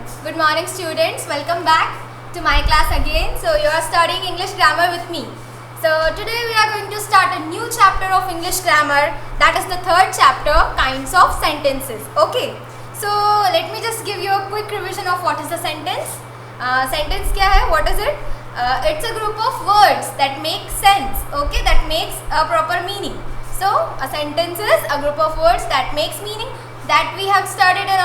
Good morning students, welcome back to my class again. So you are studying English grammar with me. So today we are going to start a new chapter of English grammar, that is the third chapter, kinds of sentences. Okay, so let me just give you a quick revision of what is a sentence. Sentence क्या है? What is it? It's a group of words that make sense, okay, that makes a proper meaning. So a sentence is a group of words that makes meaning, that we have studied in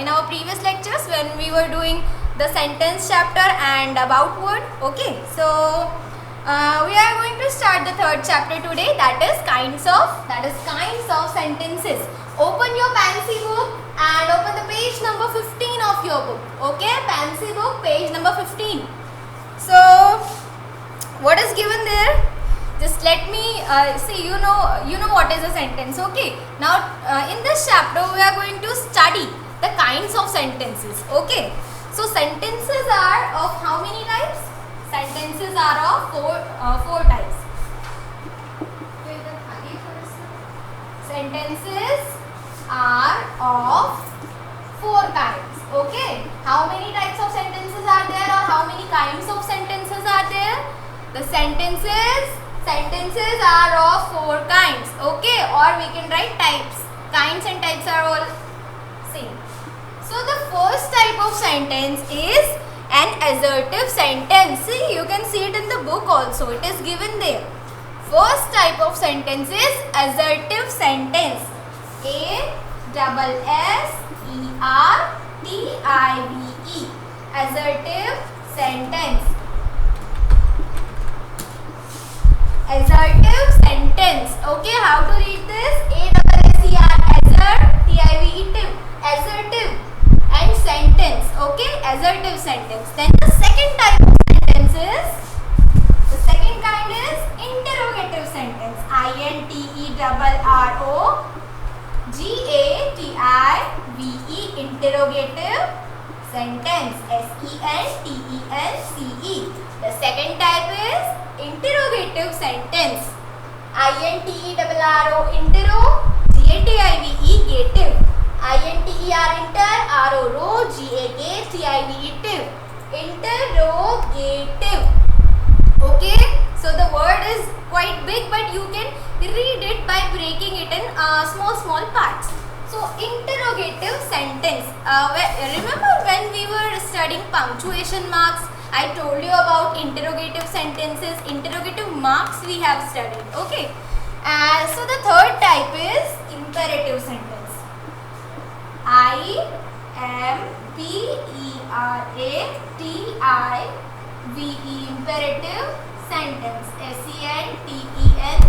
our previous lectures when we were doing the sentence chapter and about word. Okay, so we are going to start the third chapter today, that is kinds of sentences. Open your Pansy book and open the page number 15 of your book. Okay, Pansy book page number 15. So what is given there? Just let me see, you know what is a sentence. Okay, now in this chapter we are going to study the kinds of sentences. Okay, so sentences are of how many types? Sentences are of four types. Sentences are of four kinds. Okay, how many types of sentences are there, or how many kinds of sentences are there? The sentences are of four kinds. Okay, or we can write types. Kinds and types are all same. So the first type of sentence is an assertive sentence. See, you can see it in the book also. It is given there. First type of sentence is assertive sentence. A-S-S-E-R-T-I-V-E. Assertive sentence. Assertive sentence. Okay, how to read this? A-S-S-E-R, assert, T-I-V-E, assertive, and sentence. Okay, assertive sentence. Then the second type of sentence is, the second kind is interrogative sentence. I-N-T-E-R-R-O-G-A-T-I-V-E, interrogative sentence. S-E-N-T-E-N-C-E. The second type is interrogative sentence. I-N-T-E-R-R-O, interro, G-A-T-I-V-E, gative. I-N-T-E-R, inter, R-O-R-O, G-A-T-I-V-E, tive. Interrogative. Okay, so the word is quite big, but you can read it by breaking it in small parts. So interrogative sentence. Remember when we were studying punctuation marks, I told you about interrogative sentences, interrogative marks we have studied. Okay, so the third type is imperative sentence. I-M-P-E-R-A-T-I-V-E, imperative sentence. S-E-N-T-E-N-C-E.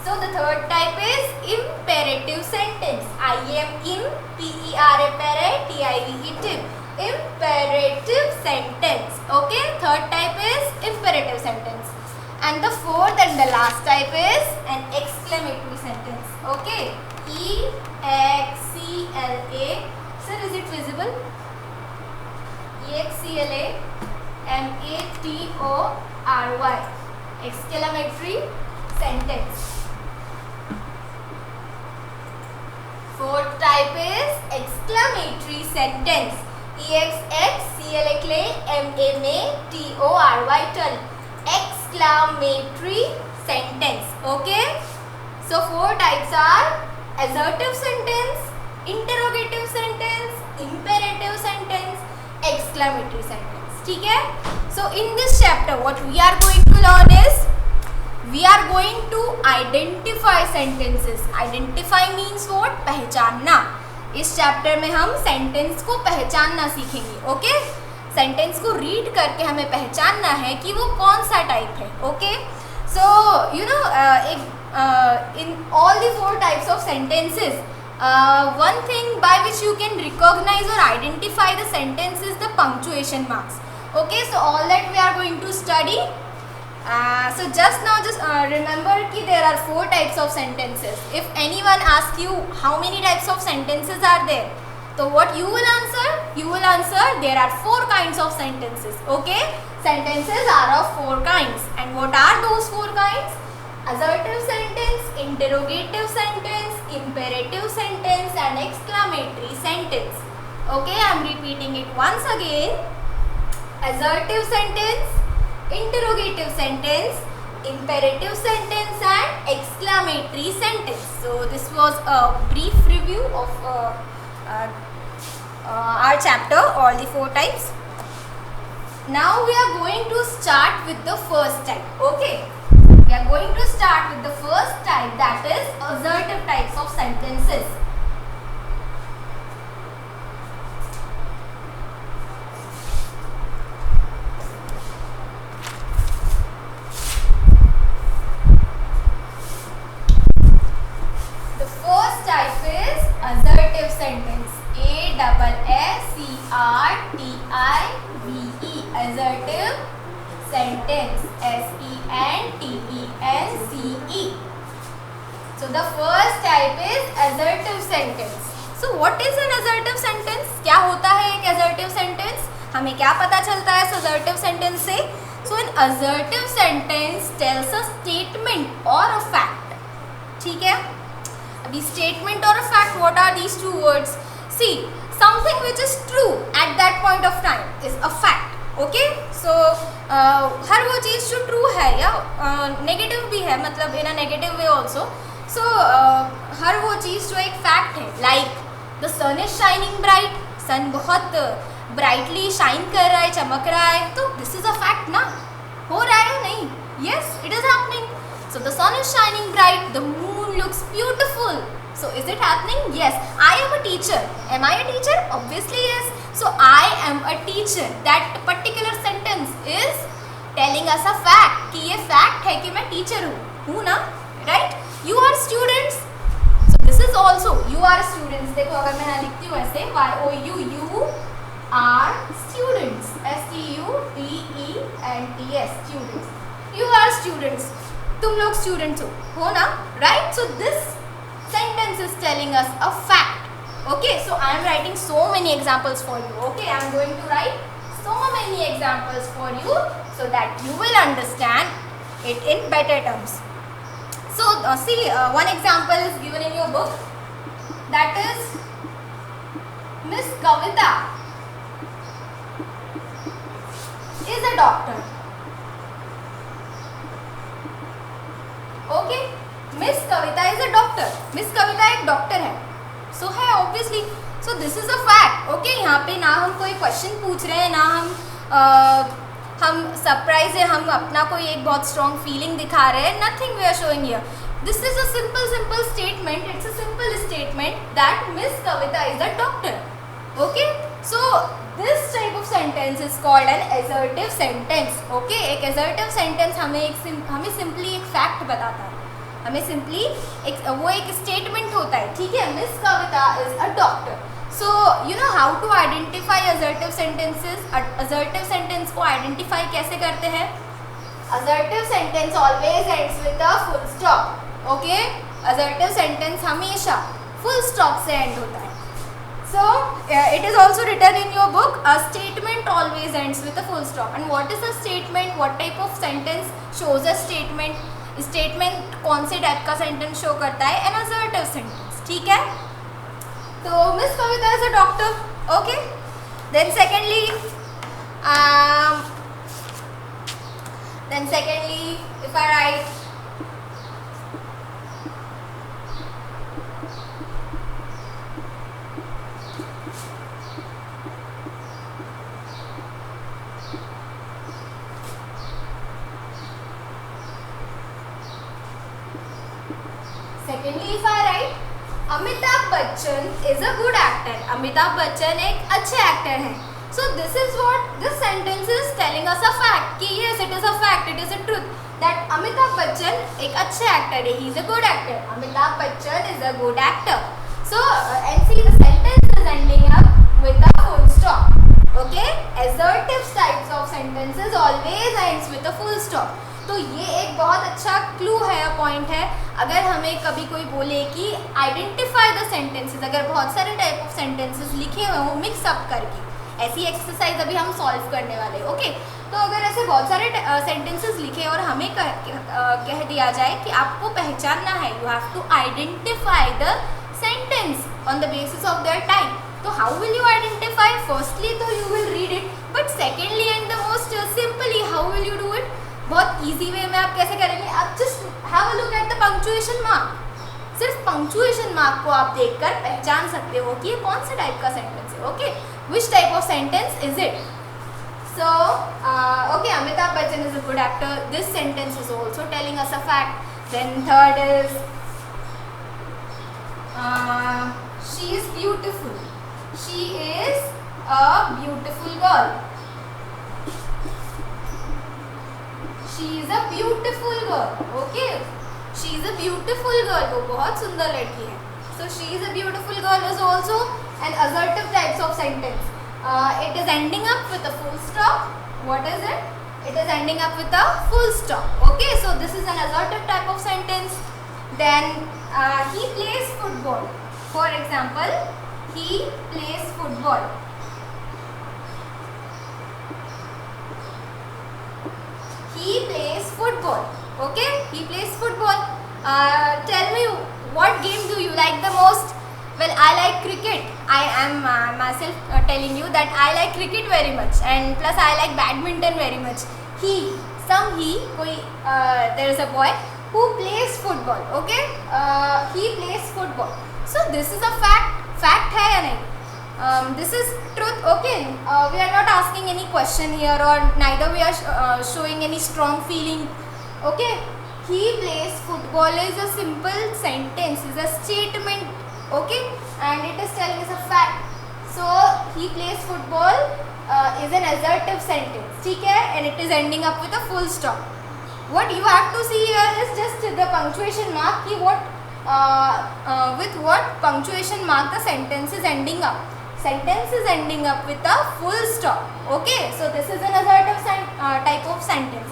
So the third type is imperative sentence. I-M-P-E-R-A-T-I-V-E, imperative sentence. Okay, third type is imperative sentence. And the fourth and the last type is an exclamatory sentence. Okay, E-X-C-L-A. Sir, is it visible? E-X-C-L-A-M-A-T-O-R-Y. Exclamatory sentence. Fourth type is exclamatory sentence. E-X-X-C-L-A-M-A-T-O-R-Y, exclamatory sentence. Okay, so four types are assertive sentence, interrogative sentence, imperative sentence, exclamatory sentence. ठीक है? So in this chapter what we are going to learn is, we are going to identify sentences. Identify means what? पहचानना. इस chapter में हम sentence को पहचानना सीखेंगे. Okay, sentence को रीड करके हमें पहचानना है कि वो कौन सा टाइप है. Okay, so you know in all the four types of sentences, one thing by which you can recognize or identify the sentence is the punctuation marks. Okay, so all that we are going to study. So just remember कि there are four types of sentences. If anyone asks you how many types of sentences are there, so what you will answer? You will answer there are four kinds of sentences. Okay, sentences are of four kinds. And what are those four kinds? Assertive sentence, interrogative sentence, imperative sentence, and exclamatory sentence. Okay, I am repeating it once again. Assertive sentence, interrogative sentence, imperative sentence and exclamatory sentence. So this was a brief review of our chapter, all the 4 types. Now we are going to start with the first type. Okay, we are going to start with the first type, that is assertive types of sentences. Assertive sentence. A-S-S-E-R-T-I-V-E. Assertive sentence. S-E-N-T-E-N-C-E. So the first type is assertive sentence. So what is an assertive sentence? क्या होता है एक assertive sentence? हमें क्या पता चलता है इस assertive sentence से? So an assertive sentence tells a statement or a fact. ठीक है? अभी statement or a fact, what are these 2 words? See, something which is true at that point of time is a fact. Okay, so हर वो चीज़ जो true है या negative भी है, मतलब in a negative way also. So हर वो चीज़ जो एक fact है, like the sun is shining bright, sun बहुत brightly shine कर रहा है, चमक रहा है, तो this is a fact ना? हो रहा है नहीं? Yes, it is happening. So the sun is shining bright, the moon looks beautiful. So is it happening? Yes. I am a teacher. Am I a teacher? Obviously yes. So I am a teacher. That particular sentence is telling us a fact कि ये fact है कि मैं teacher हूँ ना? Right? You are students. So this is also you are students. देखो अगर मैं यहाँ लिखती हूँ ऐसे Y-O-U, you are students. S-T-U-D-E-N-T-S, students. You are students. तुम लोग students हो ना? Right? So this sentence is telling us a fact. Okay, so I am writing so many examples for you. Okay, I am going to write so many examples for you so that you will understand it in better terms. So see, one example is given in your book, that is Miss Kavita is a doctor. Okay, Miss Kavita is a doctor. Miss Kavita एक doctor है. So है obviously. So this is a fact. Okay, यहाँ पे ना हम कोई question पूछ रहे हैं, ना हम सरप्राइज है, हम अपना कोई एक बहुत स्ट्रॉन्ग फीलिंग दिखा रहे हैं. Nothing we are showing here. This is a simple statement. It's a simple statement that Miss Kavita is a doctor. Okay, so this type of sentence is called an assertive sentence. Okay, एक assertive sentence हमें simply एक fact बताता है, हमें simply वो एक statement होता है. ठीक है, Miss Kavita is a doctor. So you know how to identify assertive sentences. Assertive sentence को identify कैसे करते हैं? Assertive sentence always ends with a full stop. Okay, assertive sentence हमेशा full stop से end होता है. So it is also written in your book, a statement always ends with a full stop. And what is a statement? What type of sentence shows a statement? Statement कौन से type का sentence show करता है? An assertive sentence. ठीक है? तो Miss Kavita is a doctor. Okay. Then secondly, if I write Amitabh Bachchan is a good actor. Amitabh Bachchan एक अच्छे actor हैं. So this is what this sentence is telling us a fact कि yes, it is a fact, it is a truth that Amitabh Bachchan एक अच्छे actor है. He is a good actor. Amitabh Bachchan is a good actor. So and see the sentence is ending up with a full stop. Okay, assertive types of sentences always ends with a full stop. तो ये एक बहुत अच्छा clue है, point है. अगर हमें कभी कोई बोले कि आइडेंटिफाई द सेंटेंसेस, अगर बहुत सारे टाइप ऑफ सेंटेंसेस लिखे हुए हों मिक्स अप करके, ऐसी एक्सरसाइज अभी हम सॉल्व करने वाले. ओके, तो अगर ऐसे बहुत सारे सेंटेंसेस लिखे और हमें कह दिया जाए कि आपको पहचानना है, you have to identify the sentence on the basis of their type. तो how will you identify? Firstly तो you will read it, but secondly and the most simply how will you do it? बहुत easy way में आप कैसे करेंगे? आप just have a look at the punctuation mark. सिर्फ punctuation mark को आप देखकर पहचान सकते हो कि ये कौन से टाइप का सेंटेंस है. Okay, which type of sentence is it? So, okay, Amitabh Bachchan is a good actor. This sentence is also telling us a fact. Then third is, she is beautiful. She is a beautiful girl. She is a beautiful girl. Okay, she is a beautiful girl. वो बहुत सुंदर लड़की है. So she is a beautiful girl is also an assertive types of sentence. It is ending up with a full stop. What is it? It is ending up with a full stop. Okay, so this is an assertive type of sentence. Then he plays football. For example, he plays football. He plays football. Okay, he plays football. Tell me, what game do you like the most? Well, I like cricket. I am myself telling you that I like cricket very much, and plus I like badminton very much. There is a boy who plays football. Okay, he plays football. So this is a fact. Fact है या नहीं? This is truth. Okay, we are not asking any question here, or neither we are showing any strong feeling. Okay, he plays football is a simple sentence, is a statement. Okay, and it is telling us a fact. So he plays football is an assertive sentence. ठीक है, and it is ending up with a full stop. What you have to see here is just the punctuation mark. कि with what punctuation mark the sentence is ending up. Sentence is ending up with a full stop. Okay, so this is an assertive type of sentence.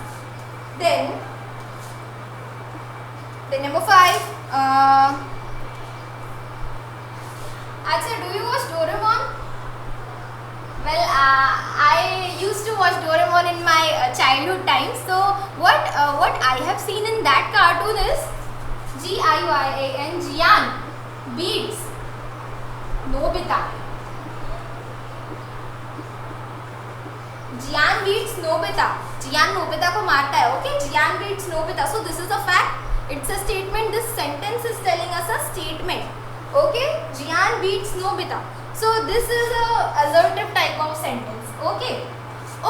Then number 5. Actually, do you watch Doraemon? Well, I used to watch Doraemon in my childhood times. So what I have seen in that cartoon is Giyan, Jian beats Nobita. Jian beats Nobita. Jian Nobita को मारता है. Okay, Jian beats Nobita. So this is a fact. It's a statement. This sentence is telling us a statement. Okay, Jian beats Nobita. So this is a assertive type of sentence. Okay.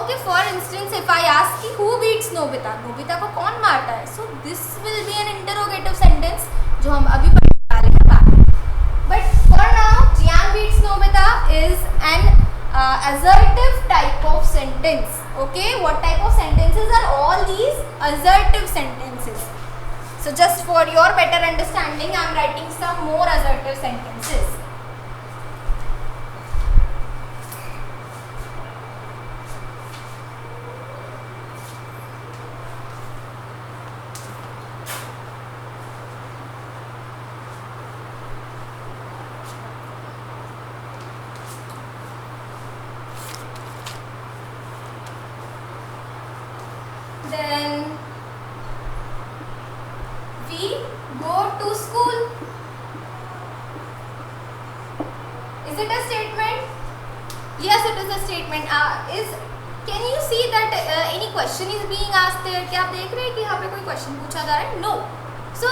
Okay, for instance, if I ask कि who beats Nobita? Nobita को कौन मारता है? So this will be an interrogative sentence जो हम अभी पढ़ने वाले हैं बाद में. But for now, Jian beats Nobita is an assertive type of sentence. Okay, what type of sentences are all these? Assertive sentences. So just for your better understanding, I am writing some more assertive sentences. Then we go to school. Is it a statement? Yes, it is a statement. Can you see that any question is being asked there? क्या आप देख रहे हैं कि यहाँ पे कोई question पूछा जा रहा है? No. So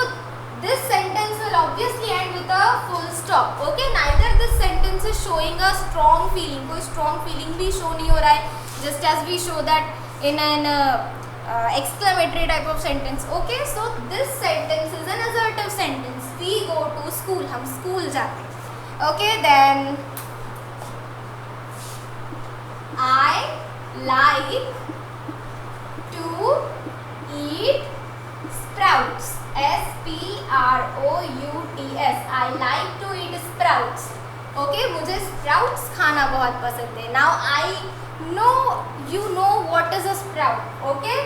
this sentence will obviously end with a full stop. Okay, neither this sentence is showing a strong feeling. कोई strong feeling भी show नहीं हो रहा है. Just as we show that in an exclamatory type of sentence. Okay, so this sentence is an assertive sentence. We go to school. हम school जाते हैं. Okay, then I like to eat sprouts. S-P-R-O-U-T-S. I like to eat sprouts. Okay, मुझे sprouts खाना बहुत पसंद है. Now I know you know what is a sprout. Okay,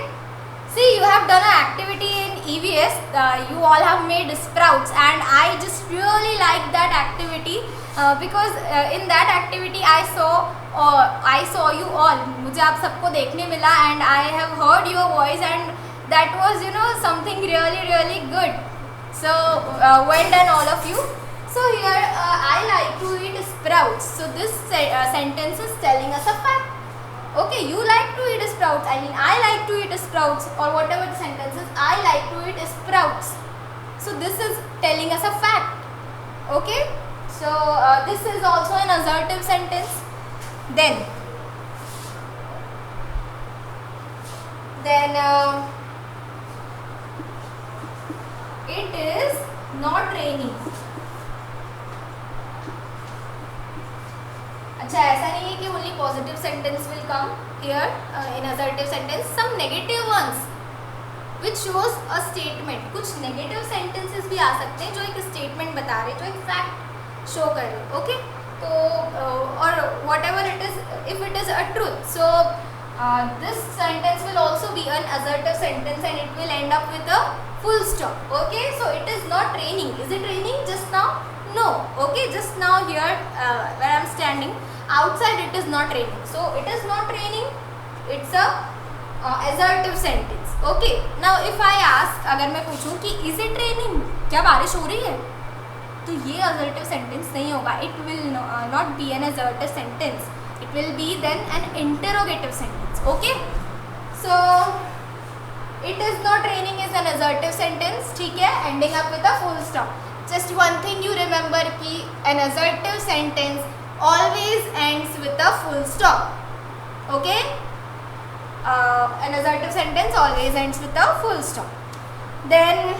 see, you have done an activity in EVS. You all have made sprouts, and I just really like that activity because in that activity I saw you all. मुझे आप सबको देखने मिला, and I have heard your voice, and that was something really good. So well done all of you. So here I like to eat sprouts. So this sentence is telling us a fact. Okay, you like to eat sprouts. I mean, I like to eat sprouts, or whatever the sentence is, I like to eat sprouts. So this is telling us a fact. Okay, so this is also an assertive sentence. Then it is not raining. अच्छा, ऐसा नहीं है कि only positive sentence will come here in assertive sentence. Some negative ones which shows a statement. कुछ negative sentences भी आ सकते हैं जो एक statement बता रहे, जो एक fact show कर रहे. Okay, तो और whatever it is, if it is a truth, so this sentence will also be an assertive sentence and it will end up with a full stop. Okay, so it is not raining. Is it raining just now? No. Okay, just now here where I am standing, outside it is not raining. So it is not raining. It's a assertive sentence. Okay, now if I ask, अगर मैं पूछूं कि is it raining, क्या बारिश हो रही है, तो ये assertive sentence नहीं होगा. It will not be an assertive sentence. It will be then an interrogative sentence. Okay, so it is not raining is an assertive sentence. ठीक है, ending up with a full stop. Just one thing you remember कि an assertive sentence always ends with a full stop. Okay, an assertive sentence always ends with a full stop. Then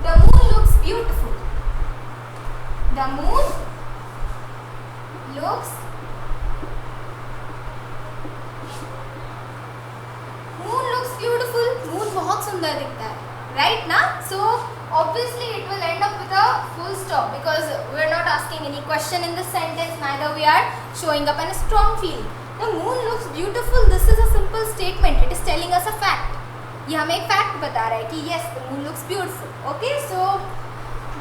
the moon looks beautiful. The moon looks beautiful. Moon बहुत सुंदर दिखता है, right ना? So obviously it will end up with a full stop because we are not asking any question in this sentence, neither we are showing up a strong feeling. The moon looks beautiful. This is a simple statement. It is telling us a fact. ये हमें एक fact बता रहा है कि yes, the moon looks beautiful. Okay, so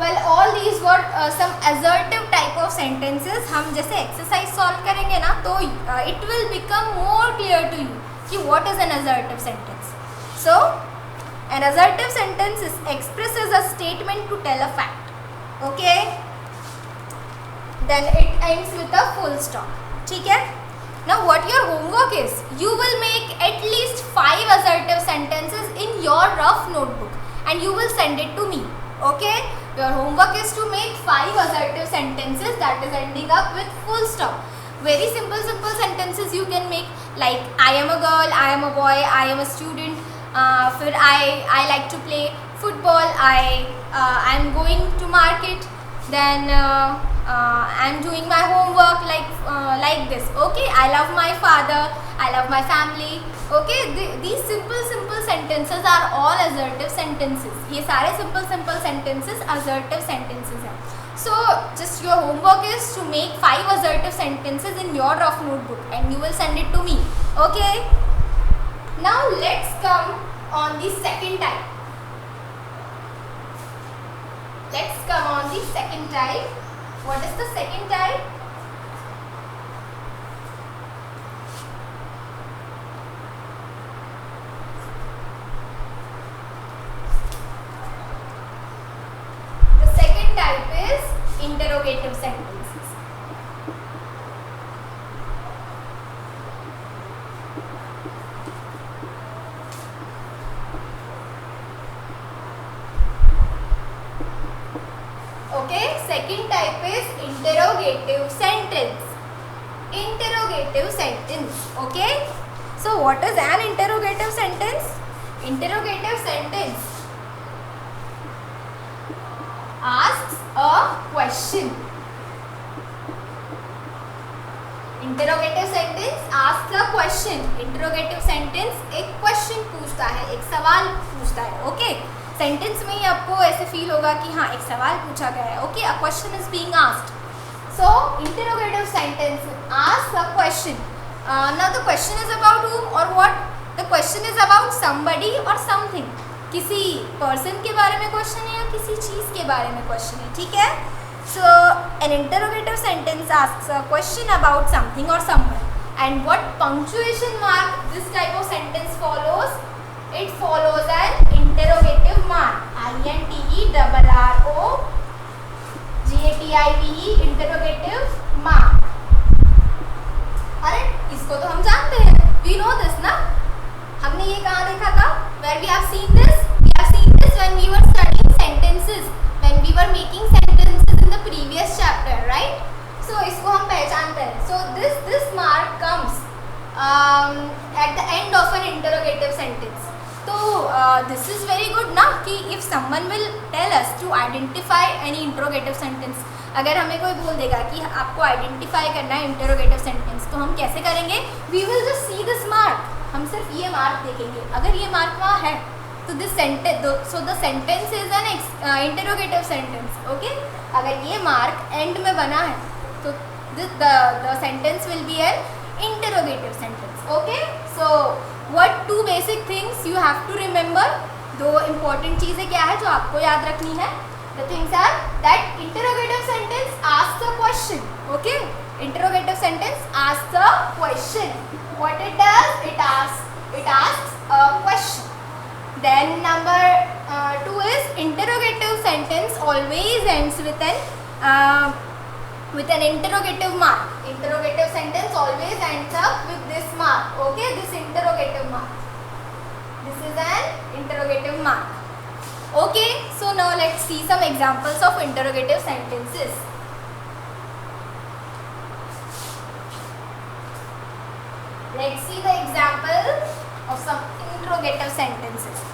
well, all these were some assertive type of sentences. हम जैसे exercise solve करेंगे ना, तो it will become more clear to you कि what is an assertive sentence. So an assertive sentence expresses a statement to tell a fact. Okay, then it ends with a full stop. ठीक है. Now what your homework is, you will make at least 5 assertive sentences in your rough notebook and you will send it to me. Okay, your homework is to make 5 assertive sentences that is ending up with full stop. Very simple sentences you can make, like I am a girl, I am a boy, I am a student, फिर I like to play football, I am going to market, then I am doing my homework like this. Okay, I love my father, I love my family. Okay, these simple sentences are all assertive sentences. ये सारे simple sentences assertive sentences हैं. So just your homework is to make 5 assertive sentences in your rough notebook and you will send it to me. Okay, now let's come on the second type. Let's come on the second type. What is the second type? Interrogative sentences. Okay, second type is interrogative sentence. Interrogative sentence. Okay, so what is an interrogative sentence? Interrogative sentence asks a question. Interrogative sentence asks a question. Interrogative sentence एक question पूछता है, एक सवाल पूछता है. Okay, sentence में ही आपको ऐसे feel होगा कि हाँ एक सवाल पूछा गया है. Okay, a question is being asked. So interrogative sentence asks a question. Now the question is about whom or what? The question is about somebody or something. किसी पर्सन के बारे में क्वेश्चन है या किसी चीज़ के बारे में क्वेश्चन है. ठीक है. So an interrogative sentence asks a question about something or someone. And what punctuation mark this type of sentence follows? It follows an interrogative mark. INTERROGATIVE where we have seen this? We have seen this when we were studying sentences, when we were making sentences in the previous chapter, right? So इसको हम पहचानते हैं. So this mark comes at the end of an interrogative sentence. तो this is very good ना कि if someone will tell us to identify any interrogative sentence, अगर हमें कोई बोल देगा कि आपको आइडेंटिफाई करना है इंटरोगेटिव सेंटेंस, तो हम कैसे करेंगे? We will just see this mark. हम सिर्फ ये मार्क देखेंगे. अगर ये मार्क वहाँ है तो this sentence, so the sentence is an interrogative sentence. Okay, अगर ये मार्क एंड में बना है तो the sentence will be an interrogative sentence. Okay, so what two basic things you have to remember. दो इम्पोर्टेंट चीज़ें क्या है जो आपको याद रखनी है? The things are that interrogative sentence asks a question. Okay, interrogative sentence asks a question. What it does? It asks a question. Then number 2 is interrogative sentence always ends with an interrogative mark. Interrogative sentence always ends up with this mark. Okay, this interrogative mark. This is an interrogative mark. Okay, so now let's see some examples of interrogative sentences. Let's see the example of some interrogative sentences.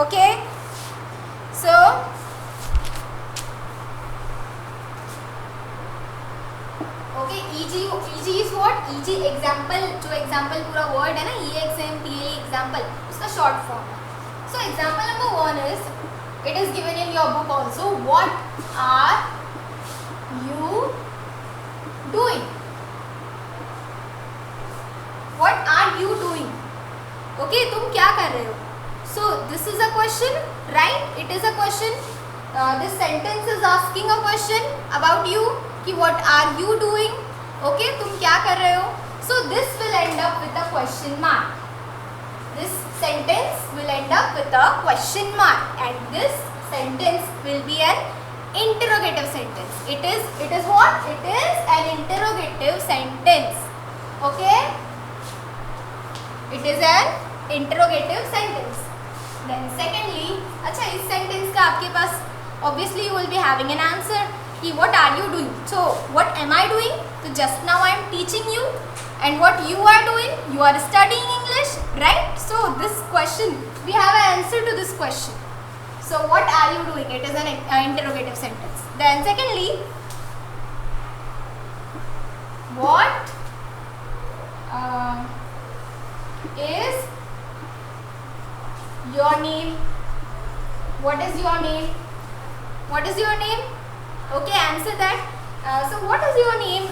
Okay, so EG is what? EG example, जो example पूरा word है ना, EXAMPLE example, उसका short form. So example number 1 is, it is given in your book also. What are you doing? What are you doing? Okay, तुम क्या कर रहे हो? So this is a question, right? It is a question. This sentence is asking a question about you. कि what are you doing? Okay, तुम क्या कर रहे हो? So this will end up with a question mark. This sentence will end up with a question mark, and this sentence will be an interrogative sentence. It is what? It is an interrogative sentence. Okay, it is an interrogative sentence. Then secondly, अच्छा इस sentence का आपके पास obviously you will be having an answer कि what are you doing? So what am I doing? So just now I am teaching you. And what you are doing? You are studying English, right? So this question, we have an answer to this question. So what are you doing? It is an interrogative sentence. Then secondly, what is your name? What is your name? What is your name? Okay, answer that. So what is your name?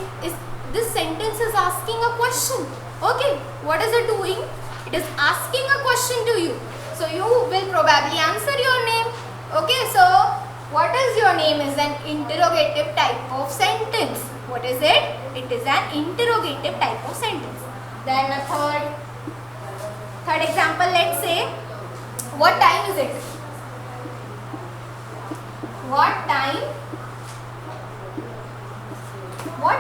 This sentence is asking a question. Okay, what is it doing? It is asking a question to you. So you will probably answer your name. Okay, so what is your name is an interrogative type of sentence. What is it? It is an interrogative type of sentence. Then a third example, let's say, what time is it? What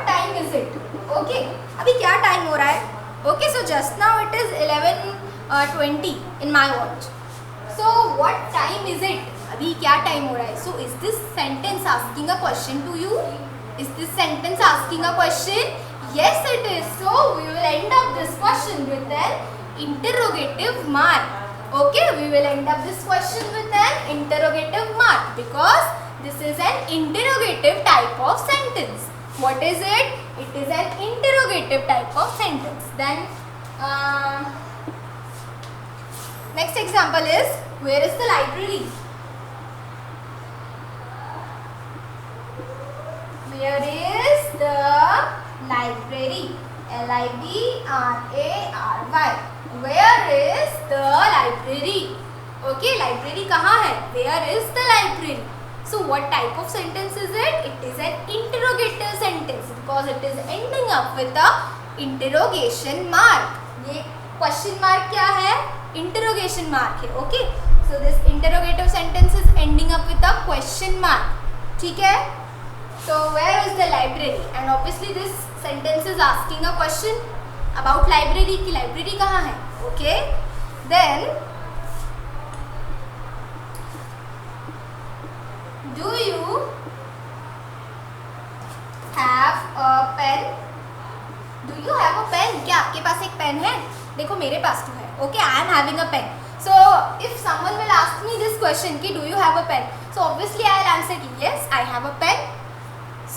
time is it? Okay, अभी क्या time हो रहा है? Okay, so just now it is 11:20 in my watch. So what time is it? अभी क्या time हो रहा है? So is this sentence asking a question to you? Is this sentence asking a question? Yes, it is. So we will end up this question with an interrogative mark. Okay, we will end up this question with an interrogative mark because this is an interrogative type of sentence. What is it? It is an interrogative type of sentence. Then next example is, where is the library? Where is the library? L-I-B-R-A-R-Y. Where is the library? Okay, library कहाँ है? Where is the library? So what type of sentence is it? It is an interrogative sentence because it is ending up with a interrogation mark. ये question mark क्या है? Interrogation mark है. Okay, so this interrogative sentence is ending up with a question mark. ठीक है? So where is the library? And obviously this sentence is asking a question about library कि library कहाँ है? Okay, then Do you have a pen? Do you have a pen? क्या आपके पास एक pen है? देखो मेरे पास तो है. Okay, I am having a pen. So if someone will ask me this question कि do you have a pen? So obviously I will answer कि yes, I have a pen.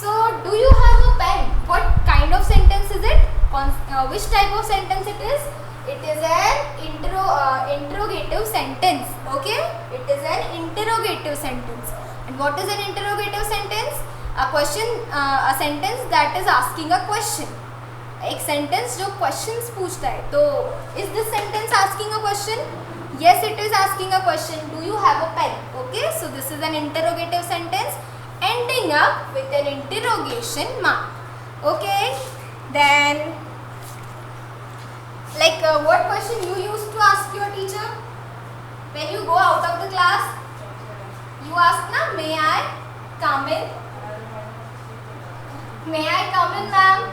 So do you have a pen? What kind of sentence is it? Which type of sentence it is? It is an interrogative sentence. Okay, it is an interrogative sentence. And what is an interrogative sentence? A sentence that is asking a question. एक sentence जो questions पूछता है. तो is this sentence asking a question? Yes, it is asking a question. Do you have a pen? Okay, so this is an interrogative sentence ending up with an interrogation mark. Okay, then like what question you used to ask your teacher when you go out of the class? You ask na, may I come in? May I come in, ma'am?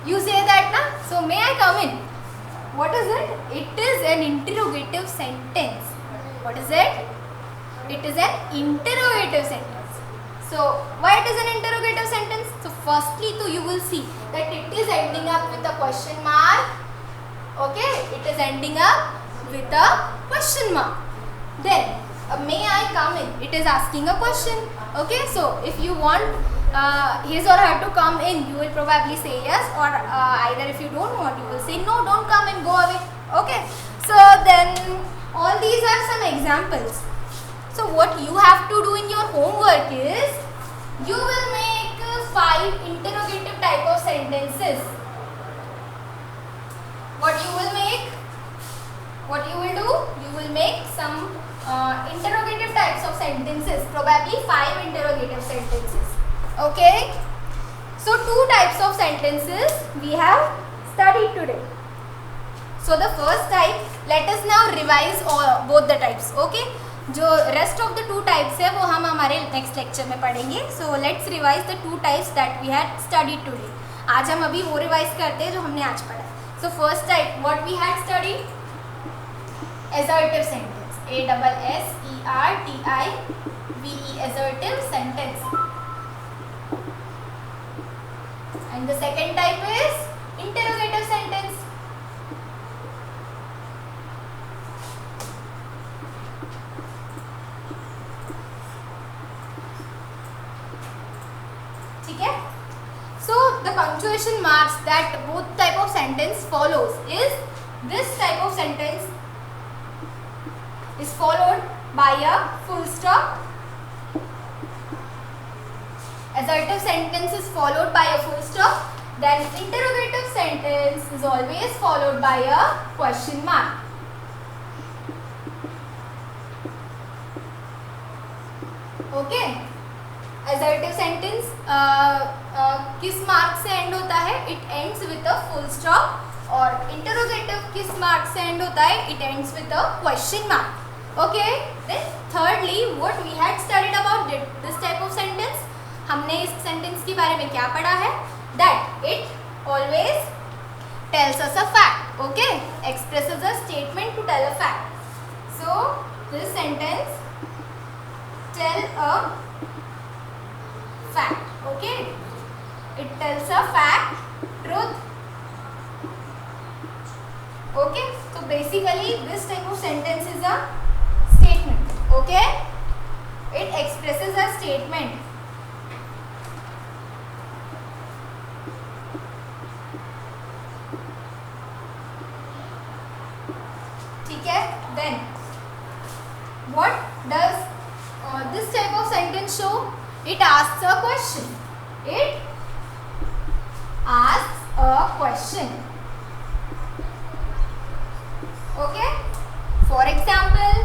You say that na? So may I come in? What is it? It is an interrogative sentence. What is it? It is an interrogative sentence. So why it is an interrogative sentence? So firstly, so you will see that it is ending up with a question mark. Okay, it is ending up with a question mark. Then may I come in? It is asking a question. Okay, so if you want his or her to come in, you will probably say yes, or either if you don't want, you will say no, don't come in, go away. Okay, so then all these are some examples. So what you have to do in your homework is you will make 5 interrogative type of sentences. What you will make? What you will do? You will make some interrogative types of sentences, probably 5 interrogative sentences. Okay, so 2 types of sentences we have studied today. So the first type, let us now revise both the types. Okay, जो rest of the 2 types है वो हम हमारे next lecture में पढ़ेंगे. So let's revise the 2 types that we had studied today. आज हम अभी वो revise करते हैं जो हमने आज पढ़ा. So first type, what we had studied? Assertive sentence. A-S-S-E-R-T-I-V-E, assertive sentence. And the second type is interrogative sentence. ठीक है? So the punctuation marks that both type of sentence follows is this type of sentence is followed by a full stop. Assertive sentence is followed by a full stop. Then interrogative sentence is always followed by a question mark. Okay. Assertive sentence किस mark से and होता है? It ends with a full stop. और interrogative किस mark से and होता है? It ends with a question mark. Okay. Then thirdly, what we had studied about this type of sentence? हमने इस सेंटेंस के बारे में क्या पढ़ा है? That it always tells us a fact. Okay, expresses a statement to tell a fact. So this sentence tell a fact. Okay, it tells a fact, truth. Okay, so basically this type of sentence is a statement. Okay, it expresses a statement. Then what does this type of sentence show? It asks a question. It asks a question. Okay, for example,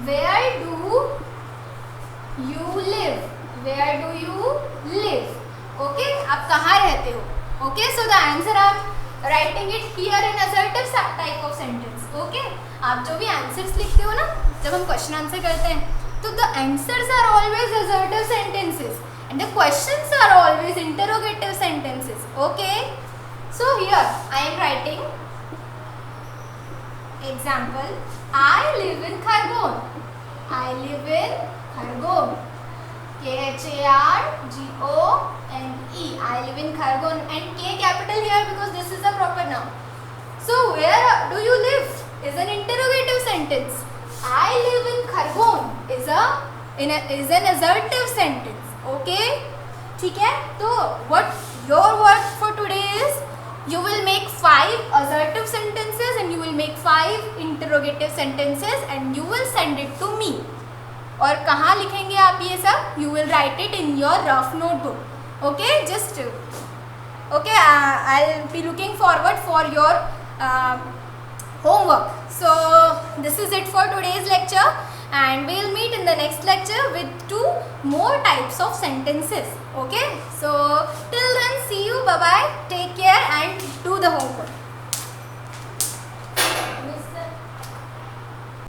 where do you live? Where do you live? Okay, आप कहाँ रहते हो? Okay, so the answer I'm writing it here in assertive type of sentence. Okay, आप जो भी answers लिखते हो ना, जब हम question answer करते हैं, तो the answers are always assertive sentences and the questions are always interrogative sentences. Okay, so here I am writing Example, I live in Khargone. I live in Khargone. Khargone. I live in Khargone, and K capital here because this is a proper noun. So where do you live is an interrogative sentence. I live in Khargone is an assertive sentence. Okay? ठीक है? तो what your work for today is, you will make 5 assertive sentences and you will make 5 interrogative sentences and you will send it to me. और कहाँ लिखेंगे आप ये सब? You will write it in your rough notebook. Okay? Just okay. I'll be looking forward for your homework. So this is it for today's lecture, and we'll meet in the next lecture with 2 more types of sentences. Okay? So till then, see you. Bye bye. Take care and do the homework.